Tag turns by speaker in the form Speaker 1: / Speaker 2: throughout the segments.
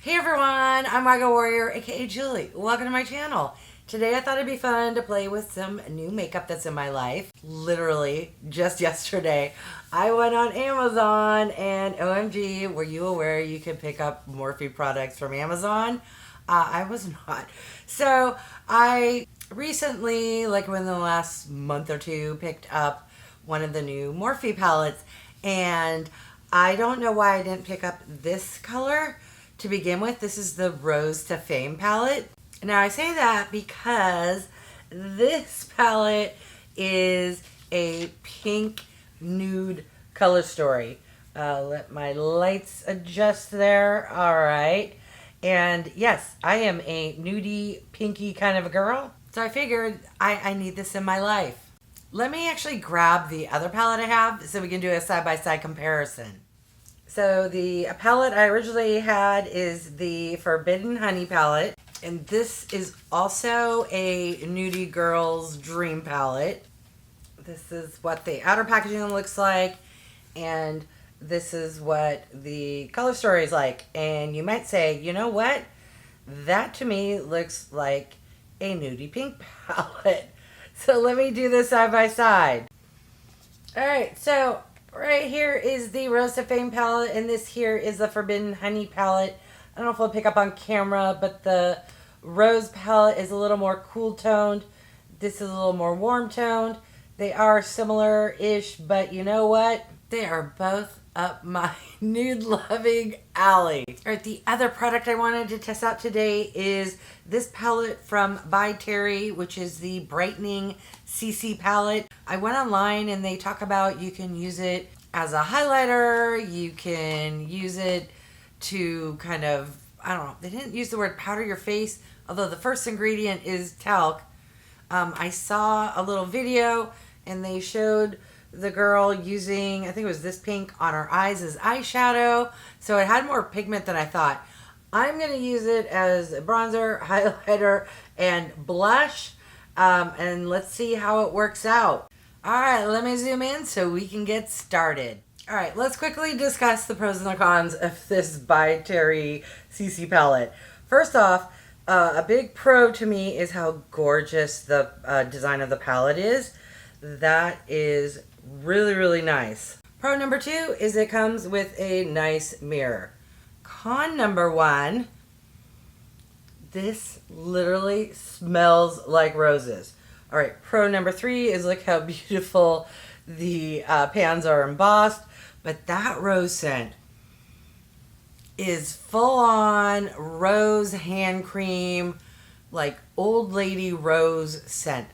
Speaker 1: Hey everyone, I'm wygowarrior, aka Julie. Welcome to my channel. Today I thought it'd be fun to play with some new makeup that's in my life. Literally, just yesterday, I went on Amazon and OMG, were you aware you can pick up Morphe products from Amazon? I was not. So I recently, like within the last month or two, picked up one of the new Morphe palettes, and I don't know why I didn't pick up this color to begin with. This is the Rose to Fame palette. Now I say that because this palette is a pink nude color story. Let my lights adjust there. All right. And yes, I am a nudie, pinky kind of a girl. So I figured I need this in my life. Let me actually grab the other palette I have so we can do a side-by-side comparison. So the palette I originally had is the Forbidden Honey palette. And this is also a nudie girl's dream palette. This is what the outer packaging looks like. And this is what the color story is like. And you might say, you know what? That to me looks like a nudie pink palette. So let me do this side by side. All right, so right here is the Rose to Fame palette, and this here is the Forbidden Honey palette. I don't know if I'll pick up on camera, but the Rose palette is a little more cool toned. This is a little more warm toned. They are similar-ish, but you know what? They are both up my nude-loving alley. All right, the other product I wanted to test out today is this palette from By Terry, which is the Brightening CC palette. I went online and they talk about you can use it as a highlighter, you can use it to kind of, I don't know, they didn't use the word powder your face, although the first ingredient is talc. I saw a little video and they showed the girl using, I think it was this pink on her eyes as eyeshadow. So it had more pigment than I thought. I'm going to use it as a bronzer, highlighter, and blush. And let's see how it works out. All right, let me zoom in so we can get started. All right, let's quickly discuss the pros and the cons of this By Terry CC palette. First off, a big pro to me is how gorgeous the design of the palette is. That is really, really nice. Pro number two is it comes with a nice mirror. Con number one, this literally smells like roses. All right, pro number three is look how beautiful the pans are embossed. But that rose scent is full on rose hand cream, like old lady rose scent.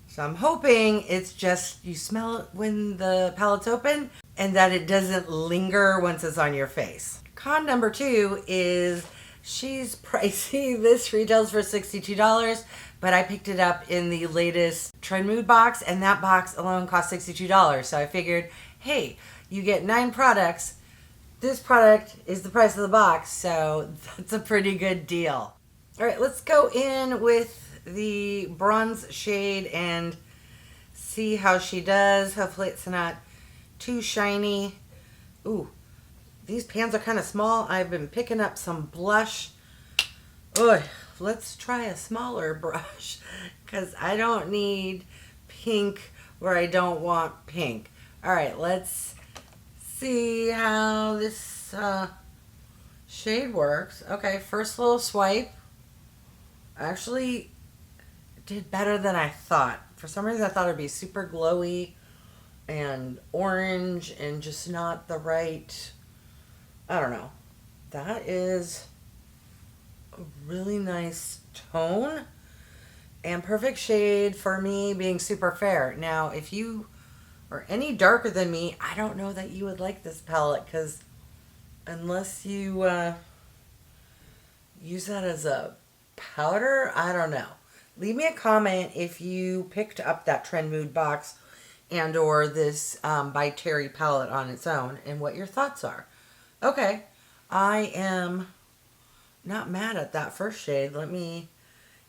Speaker 1: So I'm hoping it's just you smell it when the palette's open and that it doesn't linger once it's on your face. Con number two is she's pricey. This retails for $62, but I picked it up in the latest Trend Mood box, and that box alone cost $62. So I figured, hey, you get 9 products. This product is the price of the box, so that's a pretty good deal. All right, let's go in with the bronze shade and see how she does. Hopefully it's not too shiny. Ooh, these pans are kind of small. I've been picking up some blush. Ugh, let's try a smaller brush because I don't need pink where I don't want pink. All right, let's see how this shade works. Okay, first little swipe. Actually did better than I thought. For some reason I thought it'd be super glowy and orange and just not the right, I don't know. That is a really nice tone and perfect shade for me being super fair. Now, if you are any darker than me, I don't know that you would like this palette because unless you use that as a powder, I don't know. Leave me a comment if you picked up that Trend Mood box and or this By Terry palette on its own and what your thoughts are. Okay, I am not mad at that first shade. Let me,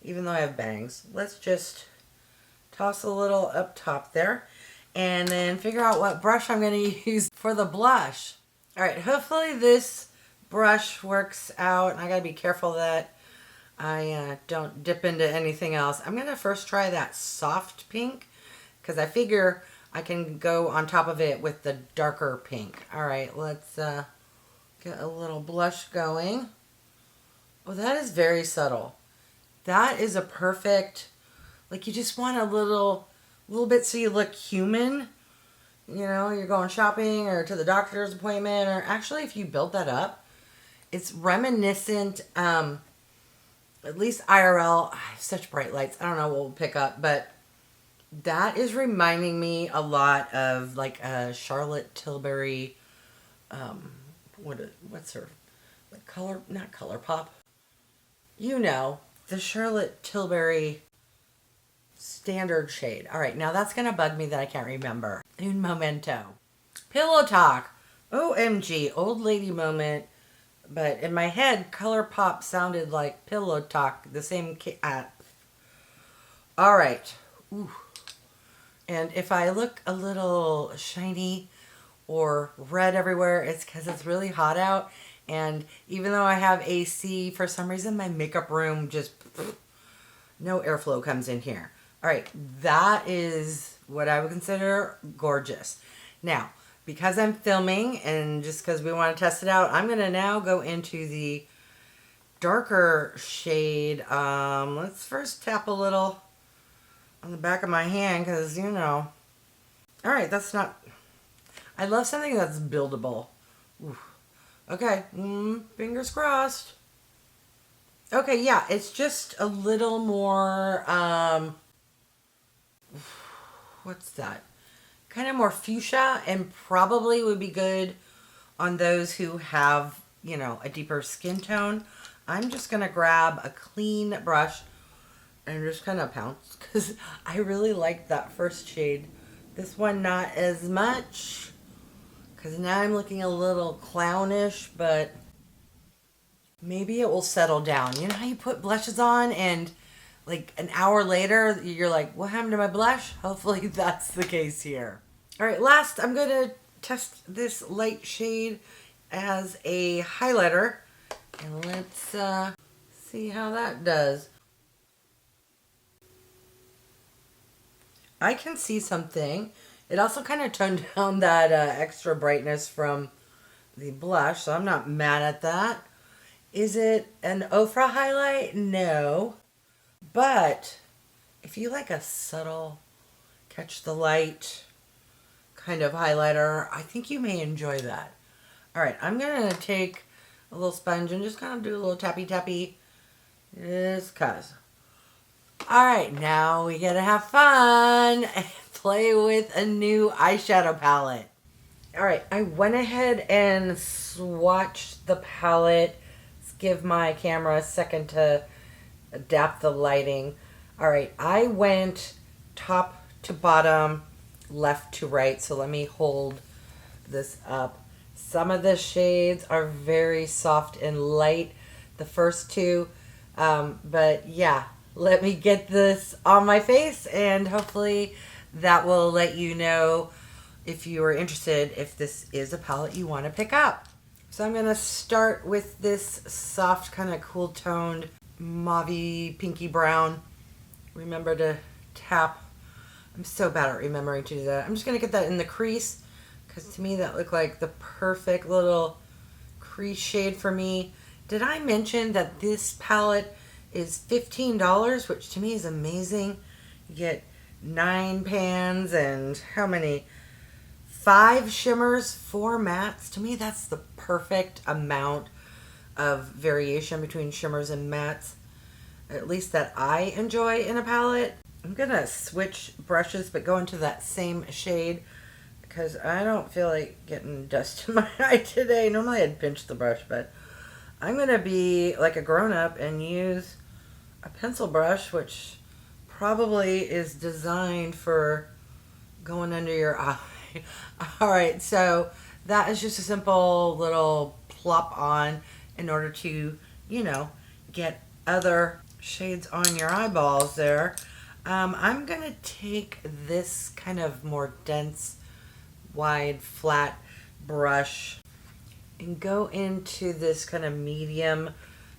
Speaker 1: even though I have bangs, let's just toss a little up top there and then figure out what brush I'm going to use for the blush. All right, hopefully this brush works out. And I gotta be careful that I don't dip into anything else. I'm gonna first try that soft pink because I figure I can go on top of it with the darker pink. All right, let's get a little blush going. Oh, that is very subtle. That is a perfect, like you just want a little bit so you look human. You know, you're going shopping or to the doctor's appointment, or actually if you build that up, it's reminiscent, at least IRL, I have such bright lights, I don't know what we'll pick up, but that is reminding me a lot of like a Charlotte Tilbury, what's her, like color, not Color Pop. You know, the Charlotte Tilbury standard shade. All right, now that's going to bug me that I can't remember. Un momento. Pillow Talk. OMG, old lady moment. But in my head, Color Pop sounded like Pillow Talk, the same all right. Ooh. And if I look a little shiny or red everywhere, it's because it's really hot out. And even though I have AC, for some reason my makeup room just, no airflow comes in here. All right, that is what I would consider gorgeous. Now, because I'm filming and just because we want to test it out, I'm going to now go into the darker shade. Let's first tap a little on the back of my hand because, you know. All right, that's not... I love something that's buildable. Ooh. Okay, fingers crossed. Okay, yeah, it's just a little more, what's that? Kind of more fuchsia, and probably would be good on those who have, you know, a deeper skin tone. I'm just going to grab a clean brush and just kind of pounce because I really like that first shade. This one not as much because now I'm looking a little clownish, but maybe it will settle down. You know how you put blushes on and like an hour later you're like, what happened to my blush? Hopefully that's the case here. All right, last I'm going to test this light shade as a highlighter, and let's see how that does. I can see something. It also kind of toned down that extra brightness from the blush, so I'm not mad at that. Is it an Ofra highlight? No. But if you like a subtle, catch the light kind of highlighter, I think you may enjoy that. All right, I'm going to take a little sponge and just kind of do a little tappy, just cause. All right, now we get to have fun and play with a new eyeshadow palette. All right, I went ahead and swatched the palette. Let's give my camera a second to adapt the lighting. All right, I went top to bottom, left to right. So let me hold this up. Some of the shades are very soft and light, the first two. But yeah, let me get this on my face and hopefully that will let you know if you are interested, if this is a palette you want to pick up. So I'm going to start with this soft, kind of cool toned mauve pinky brown. Remember to tap. I'm so bad at remembering to do that. I'm just going to get that in the crease because to me that looked like the perfect little crease shade for me. Did I mention that this palette is $15, which to me is amazing? You get 9 pans and how many? 5 shimmers, 4 mattes. To me, that's the perfect amount of variation between shimmers and mattes, at least that I enjoy in a palette. I'm going to switch brushes, but go into that same shade because I don't feel like getting dust in my eye today. Normally I'd pinch the brush, but I'm going to be like a grown-up and use a pencil brush, which probably is designed for going under your eye. All right, so that is just a simple little plop on in order to, you know, get other shades on your eyeballs there. I'm going to take this kind of more dense, wide, flat brush and go into this kind of medium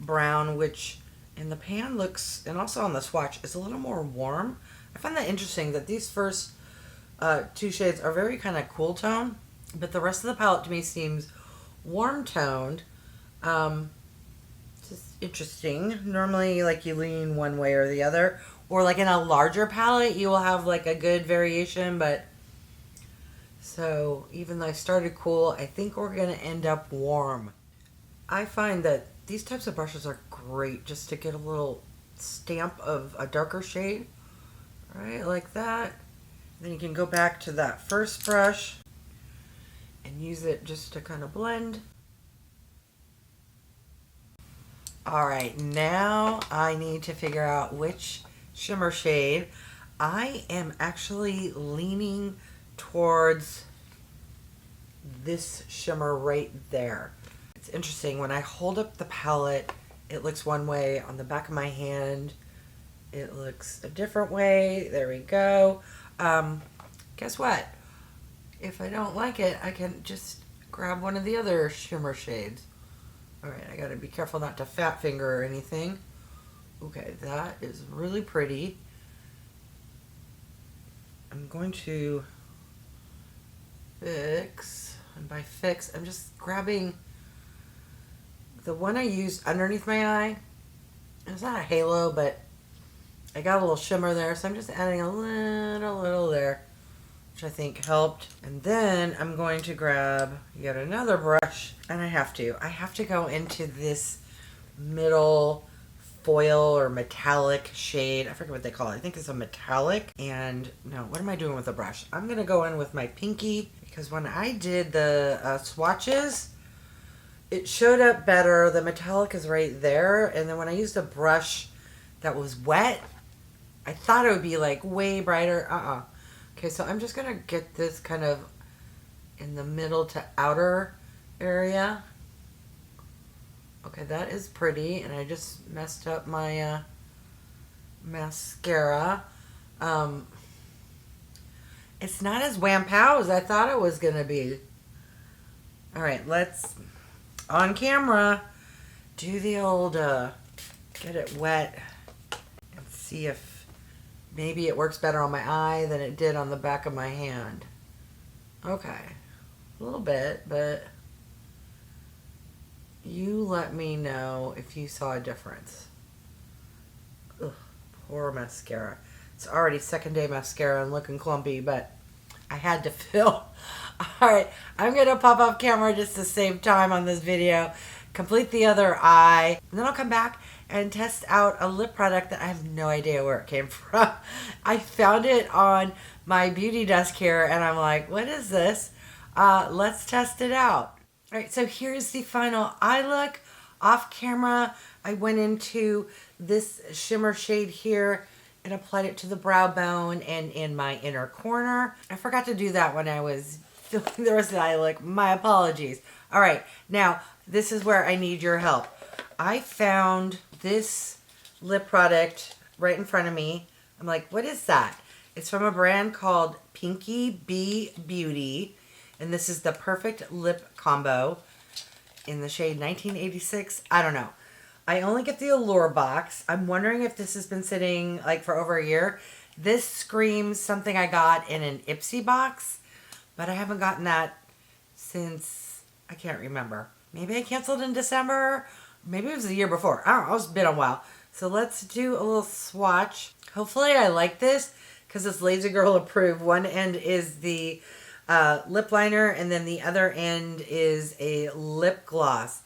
Speaker 1: brown, which in the pan looks, and also on the swatch, is a little more warm. I find that interesting that these first two shades are very kind of cool tone, but the rest of the palette to me seems warm toned. Just interesting. Normally, like, you lean one way or the other, or like in a larger palette, you will have like a good variation. But so even though I started cool, I think we're gonna end up warm. I find that these types of brushes are great just to get a little stamp of a darker shade, right, like that. Then you can go back to that first brush and use it just to kind of blend. All right, now I need to figure out which shimmer shade. I am actually leaning towards this shimmer right there. It's interesting, when I hold up the palette, it looks one way. On the back of my hand, it looks a different way. There we go. Guess what? If I don't like it, I can just grab one of the other shimmer shades. All right, I gotta be careful not to fat finger or anything. Okay, that is really pretty. I'm going to fix, and by fix, I'm just grabbing the one I used underneath my eye. It's not a halo, but I got a little shimmer there, so I'm just adding a little there, which I think helped. And then I'm going to grab yet another brush, and I have to go into this middle foil or metallic shade. I forget what they call it. I think it's a metallic. And no, what am I doing with the brush? I'm gonna go in with my pinky, because when I did the swatches, it showed up better. The metallic is right there, and then when I used a brush that was wet, I thought it would be like way brighter. Okay, so I'm just gonna get this kind of in the middle to outer area. Okay, that is pretty, and I just messed up my mascara. It's not as wham-pow as I thought it was gonna be. All right, let's, on camera, do the old get it wet and see if maybe it works better on my eye than it did on the back of my hand. Okay, a little bit, but you let me know if you saw a difference. Ugh, poor mascara. It's already second day mascara and looking clumpy, but I had to fill. Alright, I'm going to pop off camera just to save time on this video, complete the other eye, and then I'll come back and test out a lip product that I have no idea where it came from. I found it on my beauty desk here, and I'm like, what is this? Let's test it out. All right, so here's the final eye look. Off camera, I went into this shimmer shade here and applied it to the brow bone and in my inner corner. I forgot to do that when I was filming the rest of the eye look. My apologies. All right, now this is where I need your help. I found this lip product right in front of me. I'm like, what is that? It's from a brand called Pinky Bee Beauty. And this is the perfect lip combo in the shade 1986. I don't know. I only get the Allure box. I'm wondering if this has been sitting like for over a year. This screams something I got in an Ipsy box, but I haven't gotten that since, I can't remember. Maybe I canceled in December. Maybe it was the year before. I don't know. It's been a while. So let's do a little swatch. Hopefully I like this because it's Lazy Girl approved. One end is the lip liner, and then the other end is a lip gloss.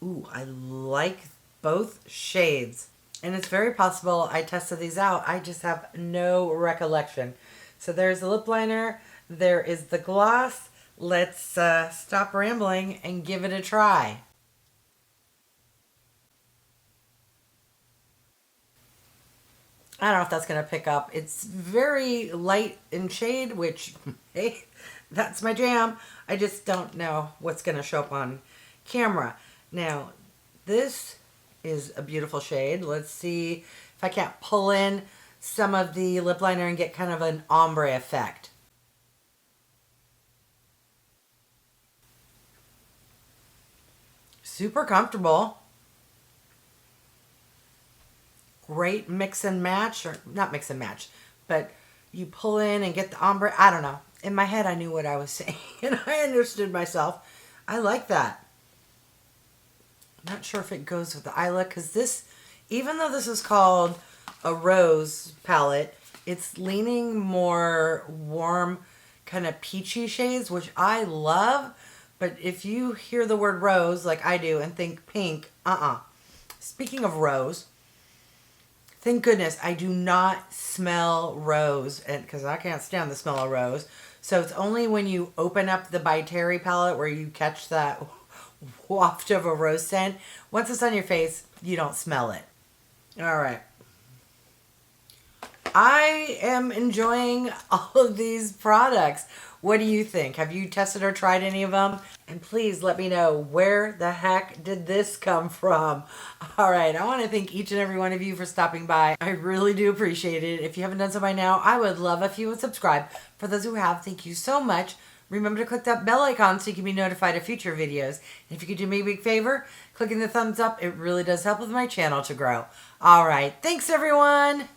Speaker 1: Ooh, I like both shades. And it's very possible I tested these out. I just have no recollection. So there's the lip liner. There is the gloss. Let's stop rambling and give it a try. I don't know if that's going to pick up. It's very light in shade, which, hey, that's my jam. I just don't know what's going to show up on camera. Now, this is a beautiful shade. Let's see if I can't pull in some of the lip liner and get kind of an ombre effect. super comfortable. Great mix and match, or not mix and match, but you pull in and get the ombre. I don't know. In my head, I knew what I was saying, and I understood myself. I like that. I'm not sure if it goes with the eye look, because this, even though this is called a rose palette, it's leaning more warm, kind of peachy shades, which I love. But if you hear the word rose, like I do, and think pink, Speaking of rose, thank goodness I do not smell rose, and because I can't stand the smell of rose. So it's only when you open up the By Terry palette where you catch that waft of a rose scent. Once it's on your face, you don't smell it. All right. I am enjoying all of these products. What do you think? Have you tested or tried any of them? And please let me know, where the heck did this come from? All right, I want to thank each and every one of you for stopping by. I really do appreciate it. If you haven't done so by now, I would love if you would subscribe. For those who have, thank you so much. Remember to click that bell icon so you can be notified of future videos. And if you could do me a big favor, clicking the thumbs up, it really does help with my channel to grow. All right, thanks everyone.